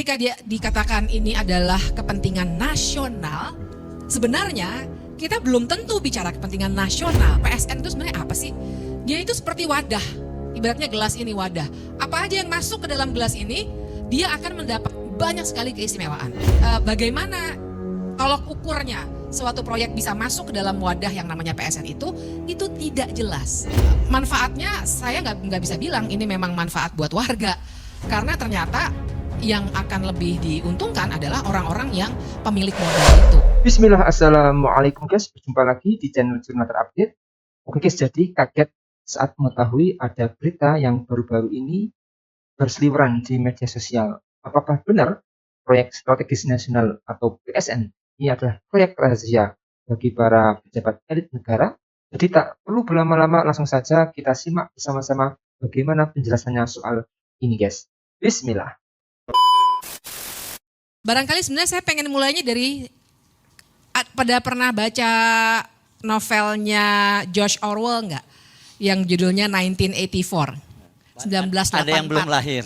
ketika dia dikatakan ini adalah kepentingan nasional, sebenarnya kita belum tentu bicara kepentingan nasional. PSN itu sebenarnya apa sih? Dia itu seperti wadah, ibaratnya gelas ini wadah. Apa aja yang masuk ke dalam gelas ini, dia akan mendapat banyak sekali keistimewaan. Bagaimana tolok ukurnya suatu proyek bisa masuk ke dalam wadah yang namanya PSN itu tidak jelas. Manfaatnya saya nggak bisa bilang ini memang manfaat buat warga, karena ternyata yang akan lebih diuntungkan adalah orang-orang yang pemilik modal itu. Bismillah, assalamualaikum guys, berjumpa lagi di channel Jurnal Terupdate. Oke guys, jadi kaget saat mengetahui ada berita yang baru-baru ini berseliweran di media sosial. Apakah benar proyek strategis nasional atau PSN ini adalah proyek rahasia bagi para pejabat elit negara? Jadi tak perlu berlama-lama, langsung saja kita simak bersama-sama bagaimana penjelasannya soal ini guys. Bismillah. Barangkali sebenarnya saya pengen mulainya dari, pada pernah baca novelnya George Orwell nggak? Yang judulnya 1984. 1984. Ada yang belum lahir.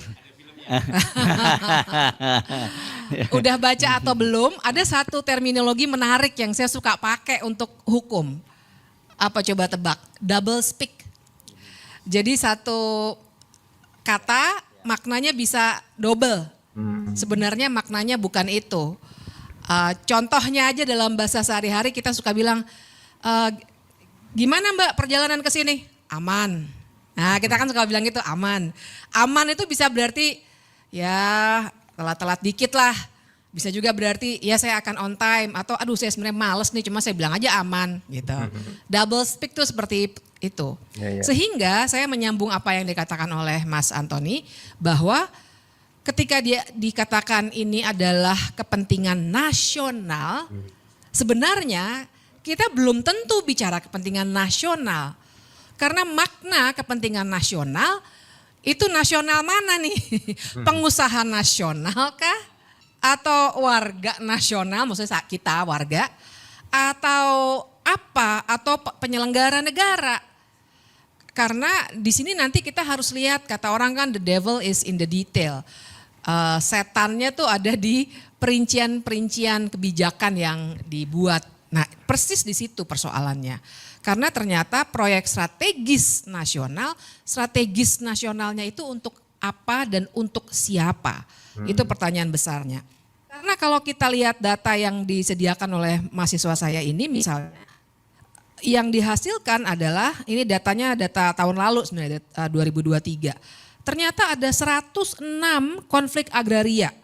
Udah baca atau belum? Ada satu terminologi menarik yang saya suka pakai untuk hukum. Apa coba tebak? Double speak. Jadi satu kata maknanya bisa double. Sebenarnya maknanya bukan itu. Contohnya aja dalam bahasa sehari-hari kita suka bilang, gimana Mbak perjalanan ke sini? Aman. Nah kita kan suka bilang gitu, aman. Aman itu bisa berarti ya telat-telat dikit lah. Bisa juga berarti ya saya akan on time, atau aduh saya sebenarnya males nih, cuma saya bilang aja aman gitu. Double speak tuh seperti itu. Sehingga saya menyambung apa yang dikatakan oleh Mas Antoni, bahwa ketika dia dikatakan ini adalah kepentingan nasional, sebenarnya kita belum tentu bicara kepentingan nasional. Karena makna kepentingan nasional itu nasional mana nih? Pengusaha nasional kah? Atau warga nasional, maksudnya kita warga? Atau apa? Atau penyelenggara negara? Karena di sini nanti kita harus lihat, kata orang kan the devil is in the detail. Setannya tuh ada di perincian-perincian kebijakan yang dibuat. Nah persis di situ persoalannya. Karena ternyata proyek strategis nasionalnya itu untuk apa dan untuk siapa? Itu pertanyaan besarnya. Karena kalau kita lihat data yang disediakan oleh mahasiswa saya ini, misalnya yang dihasilkan adalah, ini datanya data tahun lalu sebenarnya 2023. Ternyata ada 106 konflik agraria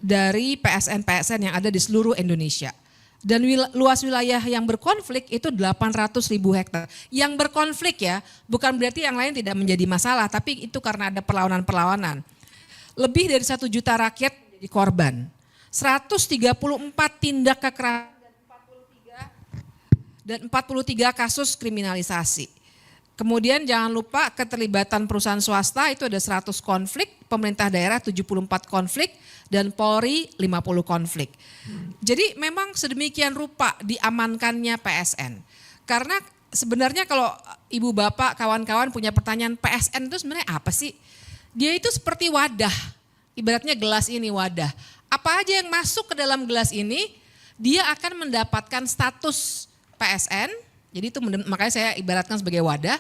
dari PSN-PSN yang ada di seluruh Indonesia. Dan luas wilayah yang berkonflik itu 800.000 hektar. Yang berkonflik ya, bukan berarti yang lain tidak menjadi masalah, tapi itu karena ada perlawanan-perlawanan. Lebih dari 1 juta rakyat jadi korban. 134 tindak kekerasan dan 43 kasus kriminalisasi. Kemudian jangan lupa keterlibatan perusahaan swasta itu ada 100 konflik, pemerintah daerah 74 konflik, dan Polri 50 konflik. Jadi memang sedemikian rupa diamankannya PSN. Karena sebenarnya kalau ibu bapak kawan-kawan punya pertanyaan, PSN itu sebenarnya apa sih? Dia itu seperti wadah, ibaratnya gelas ini wadah. Apa aja yang masuk ke dalam gelas ini, dia akan mendapatkan status PSN. Jadi itu makanya saya ibaratkan sebagai wadah,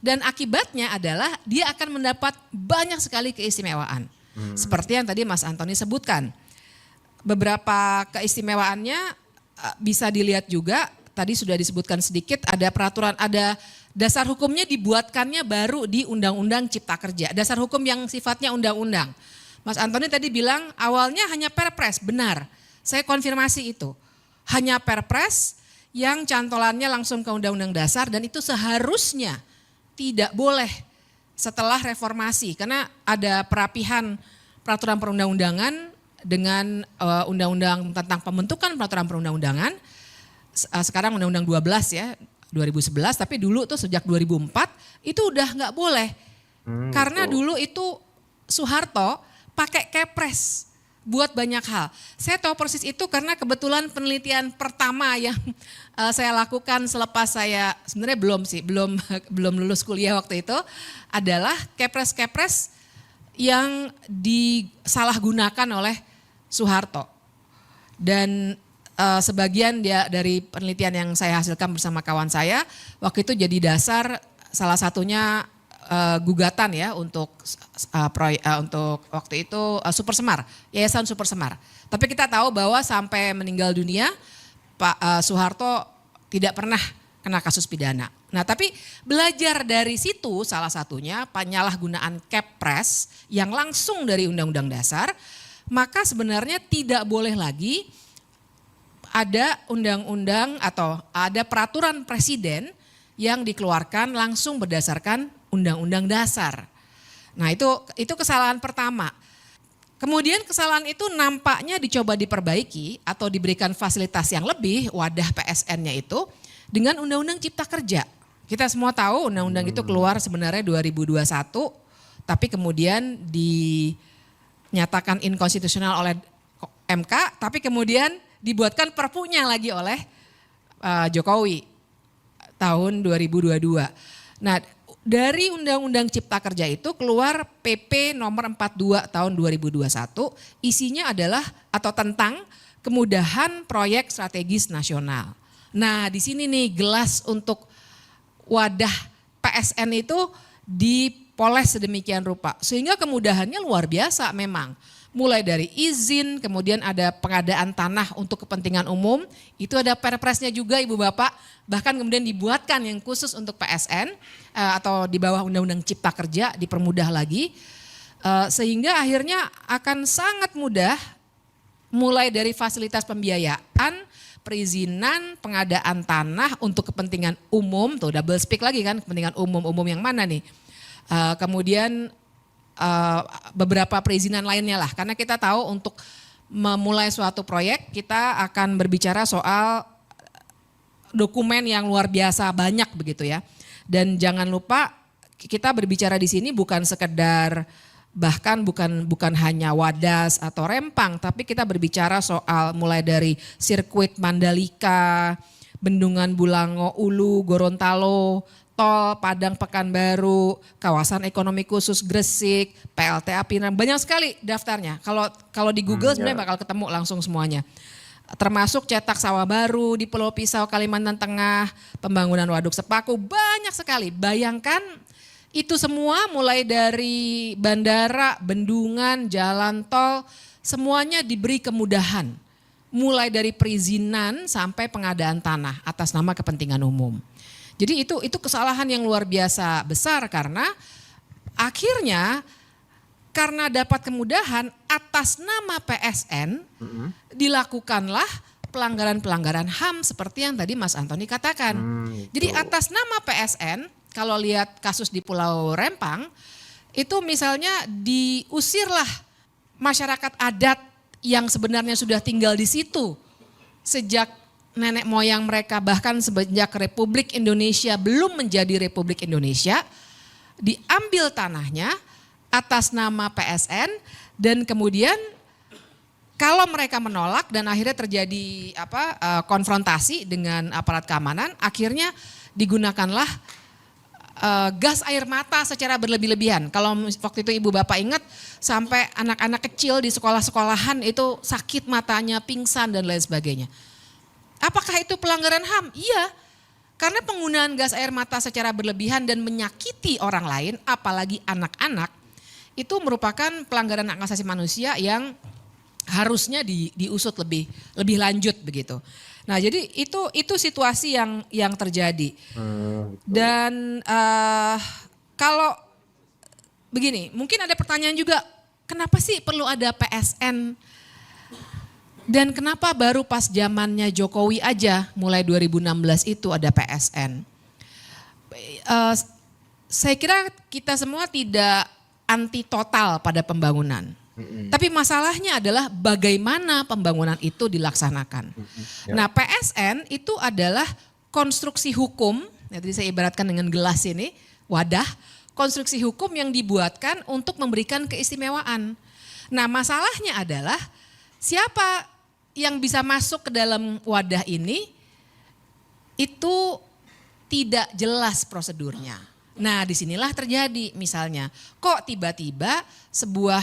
dan akibatnya adalah dia akan mendapat banyak sekali keistimewaan. Seperti yang tadi Mas Antoni sebutkan. Beberapa keistimewaannya bisa dilihat juga, tadi sudah disebutkan sedikit, ada peraturan, ada dasar hukumnya dibuatkannya baru di Undang-Undang Cipta Kerja. Dasar hukum yang sifatnya undang-undang. Mas Antoni tadi bilang awalnya hanya perpres, benar. Saya konfirmasi itu. Hanya perpres yang cantolannya langsung ke Undang-Undang Dasar, dan itu seharusnya tidak boleh setelah reformasi, karena ada perapihan peraturan perundang-undangan dengan undang-undang tentang pembentukan peraturan perundang-undangan. Sekarang Undang-Undang 12 ya, 2011, tapi dulu tuh sejak 2004 itu udah nggak boleh. Karena dulu itu Soeharto pakai kepres buat banyak hal. Saya tahu persis itu karena kebetulan penelitian pertama yang saya lakukan selepas saya, sebenarnya belum lulus kuliah waktu itu, adalah kepres-kepres yang disalahgunakan oleh Soeharto. Dan sebagian dari penelitian yang saya hasilkan bersama kawan saya, waktu itu jadi dasar salah satunya gugatan ya untuk waktu itu Super Semar, Yayasan Super Semar. Tapi kita tahu bahwa sampai meninggal dunia Pak Soeharto tidak pernah kena kasus pidana. Nah tapi belajar dari situ salah satunya penyalahgunaan Kepres yang langsung dari Undang-Undang Dasar, maka sebenarnya tidak boleh lagi ada undang-undang atau ada peraturan presiden yang dikeluarkan langsung berdasarkan Undang-Undang Dasar. Nah itu kesalahan pertama. Kemudian kesalahan itu nampaknya dicoba diperbaiki atau diberikan fasilitas yang lebih wadah PSN-nya itu dengan Undang-Undang Cipta Kerja. Kita semua tahu undang-undang itu keluar sebenarnya 2021, tapi kemudian dinyatakan inkonstitusional oleh MK, tapi kemudian dibuatkan perpunya lagi oleh Jokowi tahun 2022. Nah, dari Undang-Undang Cipta Kerja itu keluar PP nomor 42 tahun 2021, isinya adalah atau tentang kemudahan proyek strategis nasional. Nah, di sini nih gelas untuk wadah PSN itu dipoles sedemikian rupa sehingga kemudahannya luar biasa memang. Mulai dari izin, kemudian ada pengadaan tanah untuk kepentingan umum, itu ada perpresnya juga Ibu Bapak, bahkan kemudian dibuatkan yang khusus untuk PSN atau di bawah Undang-Undang Cipta Kerja dipermudah lagi, sehingga akhirnya akan sangat mudah mulai dari fasilitas pembiayaan, perizinan, pengadaan tanah untuk kepentingan umum, tuh double speak lagi kan, kepentingan umum yang mana nih? Kemudian beberapa perizinan lainnya lah, karena kita tahu untuk memulai suatu proyek kita akan berbicara soal dokumen yang luar biasa banyak begitu ya. Dan jangan lupa kita berbicara di sini bukan sekedar bahkan bukan hanya Wadas atau Rempang, tapi kita berbicara soal mulai dari sirkuit Mandalika, Bendungan Bulango Ulu, Gorontalo, tol Padang Pekanbaru, kawasan ekonomi khusus Gresik, PLTA Pinang, banyak sekali daftarnya. Kalau di Google sebenarnya bakal ketemu langsung semuanya. Termasuk cetak sawah baru di Pulau Pisau, Kalimantan Tengah, pembangunan waduk Sepaku, banyak sekali. Bayangkan itu semua mulai dari bandara, bendungan, jalan tol, semuanya diberi kemudahan. Mulai dari perizinan sampai pengadaan tanah atas nama kepentingan umum. Jadi itu kesalahan yang luar biasa besar karena akhirnya karena dapat kemudahan atas nama PSN dilakukanlah pelanggaran-pelanggaran HAM seperti yang tadi Mas Antoni katakan. Jadi atas nama PSN kalau lihat kasus di Pulau Rempang itu misalnya diusirlah masyarakat adat yang sebenarnya sudah tinggal di situ sejak nenek moyang mereka, bahkan sejak Republik Indonesia belum menjadi Republik Indonesia, diambil tanahnya atas nama PSN dan kemudian kalau mereka menolak dan akhirnya terjadi konfrontasi dengan aparat keamanan, akhirnya digunakanlah gas air mata secara berlebih-lebihan. Kalau waktu itu Ibu Bapak ingat sampai anak-anak kecil di sekolah-sekolahan itu sakit matanya, pingsan dan lain sebagainya. Apakah itu pelanggaran HAM? Iya, karena penggunaan gas air mata secara berlebihan dan menyakiti orang lain, apalagi anak-anak, itu merupakan pelanggaran hak asasi manusia yang harusnya diusut lebih lanjut begitu. Nah jadi itu situasi yang terjadi. Dan kalau begini, mungkin ada pertanyaan juga, kenapa sih perlu ada PSN? Dan kenapa baru pas zamannya Jokowi aja mulai 2016 itu ada PSN? Saya kira kita semua tidak anti total pada pembangunan. Tapi masalahnya adalah bagaimana pembangunan itu dilaksanakan. Nah PSN itu adalah konstruksi hukum, jadi saya ibaratkan dengan gelas ini, wadah, konstruksi hukum yang dibuatkan untuk memberikan keistimewaan. Nah masalahnya adalah siapa yang bisa masuk ke dalam wadah ini itu tidak jelas prosedurnya. Nah, disinilah terjadi misalnya, kok tiba-tiba sebuah,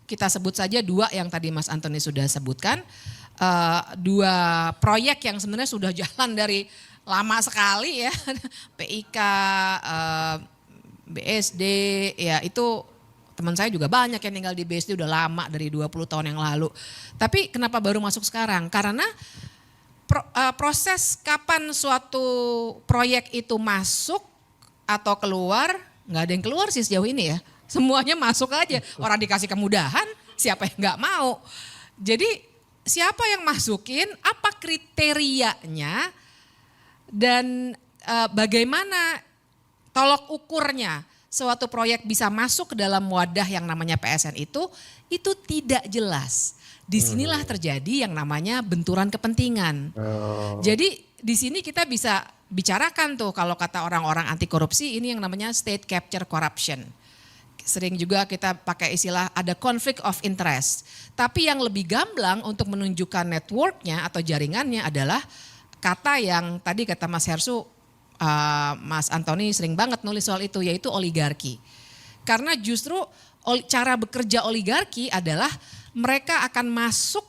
kita sebut saja dua yang tadi Mas Antoni sudah sebutkan, dua proyek yang sebenarnya sudah jalan dari lama sekali ya, PIK, BSD, ya itu teman saya juga banyak yang tinggal di BSD udah lama dari 20 tahun yang lalu. Tapi kenapa baru masuk sekarang? Karena proses kapan suatu proyek itu masuk atau keluar, nggak ada yang keluar sih sejauh ini ya. Semuanya masuk aja. Orang dikasih kemudahan, siapa yang nggak mau. Jadi siapa yang masukin, apa kriterianya, dan bagaimana tolok ukurnya suatu proyek bisa masuk ke dalam wadah yang namanya PSN itu tidak jelas. Disinilah terjadi yang namanya benturan kepentingan. Jadi di sini kita bisa bicarakan tuh kalau kata orang-orang anti korupsi ini yang namanya state capture corruption. Sering juga kita pakai istilah ada conflict of interest. Tapi yang lebih gamblang untuk menunjukkan networknya atau jaringannya adalah kata yang tadi kata Mas Hersu, Mas Antoni sering banget nulis soal itu, yaitu oligarki. Karena justru cara bekerja oligarki adalah mereka akan masuk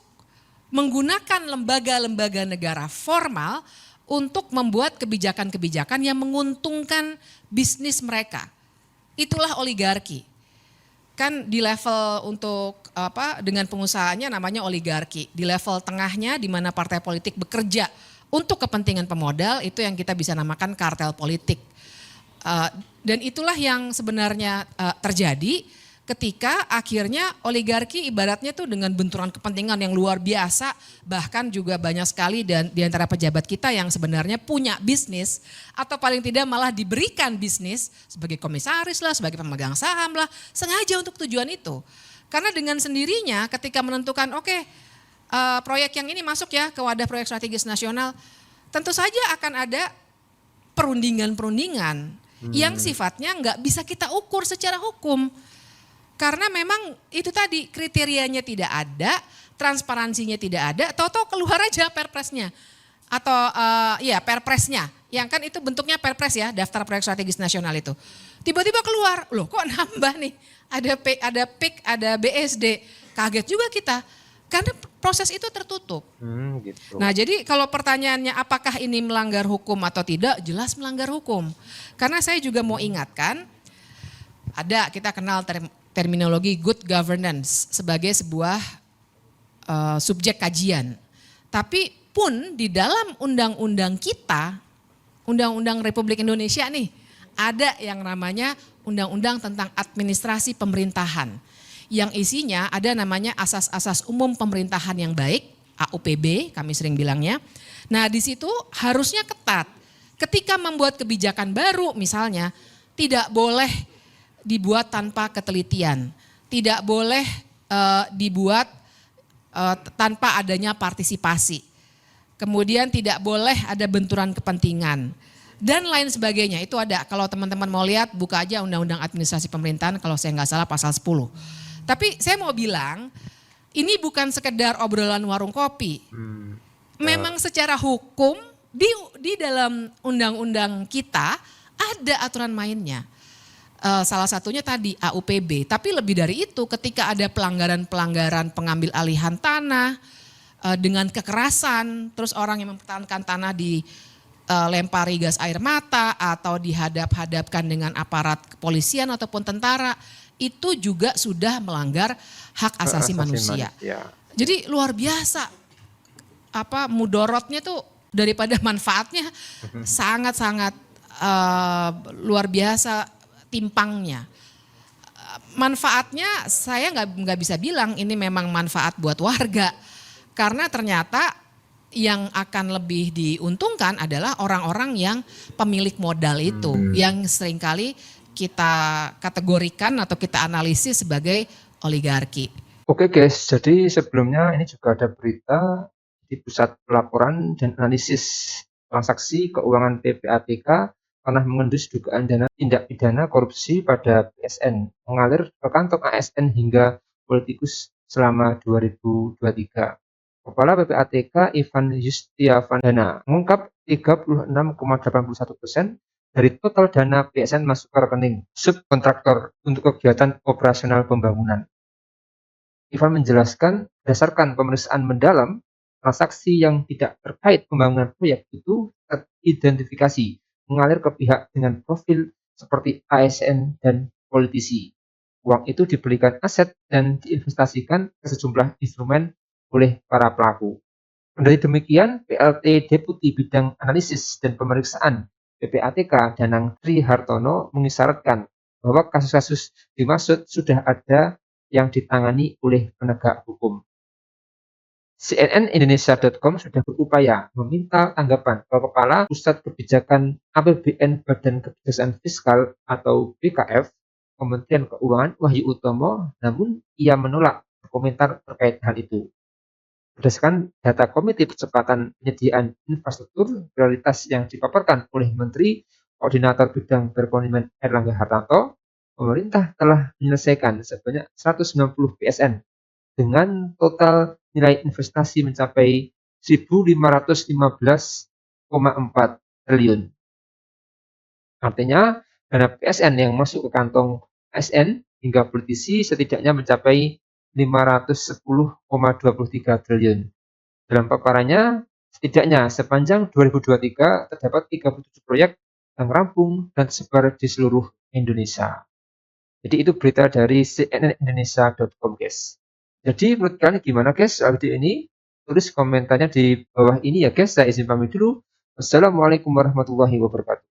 menggunakan lembaga-lembaga negara formal untuk membuat kebijakan-kebijakan yang menguntungkan bisnis mereka. Itulah oligarki. Kan di level untuk dengan pengusahanya namanya oligarki. Di level tengahnya di mana partai politik bekerja untuk kepentingan pemodal itu yang kita bisa namakan kartel politik. Dan itulah yang sebenarnya terjadi ketika akhirnya oligarki ibaratnya tuh dengan benturan kepentingan yang luar biasa, bahkan juga banyak sekali dan di antara pejabat kita yang sebenarnya punya bisnis atau paling tidak malah diberikan bisnis sebagai komisaris lah, sebagai pemegang saham lah, sengaja untuk tujuan itu. Karena dengan sendirinya ketika menentukan proyek yang ini masuk ya ke wadah proyek strategis nasional, tentu saja akan ada perundingan-perundingan yang sifatnya nggak bisa kita ukur secara hukum. Karena memang itu tadi kriterianya tidak ada, transparansinya tidak ada, tahu-tahu keluar aja perpresnya. Atau perpresnya, yang kan itu bentuknya perpres ya, daftar proyek strategis nasional itu. Tiba-tiba keluar, loh kok nambah nih, ada PIK, ada BSD, kaget juga kita. Karena proses itu tertutup. Gitu. Nah jadi kalau pertanyaannya apakah ini melanggar hukum atau tidak, jelas melanggar hukum. Karena saya juga mau ingatkan, kita kenal terminologi good governance sebagai sebuah subjek kajian. Tapi pun di dalam undang-undang kita, Undang-Undang Republik Indonesia nih, ada yang namanya Undang-Undang tentang Administrasi Pemerintahan. Yang isinya ada namanya asas-asas umum pemerintahan yang baik, AUPB kami sering bilangnya. Nah di situ harusnya ketat. Ketika membuat kebijakan baru misalnya, tidak boleh dibuat tanpa ketelitian, tidak boleh dibuat tanpa adanya partisipasi, kemudian tidak boleh ada benturan kepentingan dan lain sebagainya. Itu ada, kalau teman-teman mau lihat buka aja Undang-Undang Administrasi Pemerintahan kalau saya nggak salah pasal 10. Tapi saya mau bilang ini bukan sekedar obrolan warung kopi. Memang secara hukum di dalam undang-undang kita ada aturan mainnya. Salah satunya tadi AUPB, tapi lebih dari itu ketika ada pelanggaran-pelanggaran pengambil alihan tanah dengan kekerasan, terus orang yang mempertahankan tanah dilempari gas air mata atau dihadap-hadapkan dengan aparat kepolisian ataupun tentara, itu juga sudah melanggar hak asasi manusia. Jadi luar biasa mudorotnya tuh daripada manfaatnya sangat-sangat luar biasa timpangnya. Manfaatnya saya nggak bisa bilang ini memang manfaat buat warga, karena ternyata yang akan lebih diuntungkan adalah orang-orang yang pemilik modal itu, yang seringkali kita kategorikan atau kita analisis sebagai oligarki. Oke guys, jadi sebelumnya ini juga ada berita di Pusat Pelaporan dan Analisis Transaksi Keuangan PPATK pernah mengendus dugaan dana tindak pidana korupsi pada PSN mengalir ke kantong ASN hingga politikus selama 2023. Kepala PPATK Ivan Yustiavandana mengungkap 36,81% dari total dana PSN masuk ke rekening subkontraktor untuk kegiatan operasional pembangunan. Ivan menjelaskan, berdasarkan pemeriksaan mendalam, transaksi yang tidak terkait pembangunan proyek itu teridentifikasi mengalir ke pihak dengan profil seperti ASN dan politisi. Uang itu dibelikan aset dan diinvestasikan ke sejumlah instrumen oleh para pelaku. Kendali demikian, PLT Deputi Bidang Analisis dan Pemeriksaan PPATK Danang Tri Hartono mengisyaratkan bahwa kasus-kasus dimaksud sudah ada yang ditangani oleh penegak hukum. CNNindonesia.com sudah berupaya meminta tanggapan ke Kepala Pusat Kebijakan APBN Badan Kebijakan Fiskal atau BKF Kementerian Keuangan Wahyu Utomo, namun ia menolak berkomentar terkait hal itu. Berdasarkan data Komite Percepatan Penyediaan Infrastruktur prioritas yang dipaparkan oleh Menteri Koordinator Bidang Perekonomian Erlangga Hartarto, pemerintah telah menyelesaikan sebanyak 190 PSN dengan total nilai investasi mencapai 1.515,4 triliun. Artinya, dana PSN yang masuk ke kantong ASN hingga politisi setidaknya mencapai 510,23 triliun. Dalam paparannya, setidaknya sepanjang 2023 terdapat 37 proyek yang rampung dan tersebar di seluruh Indonesia. Jadi itu berita dari cnnindonesia.com, guys. Jadi menurut kalian gimana, guys, soal video ini? Tulis komentarnya di bawah ini ya, guys. Saya izin pamit dulu. Wassalamualaikum warahmatullahi wabarakatuh.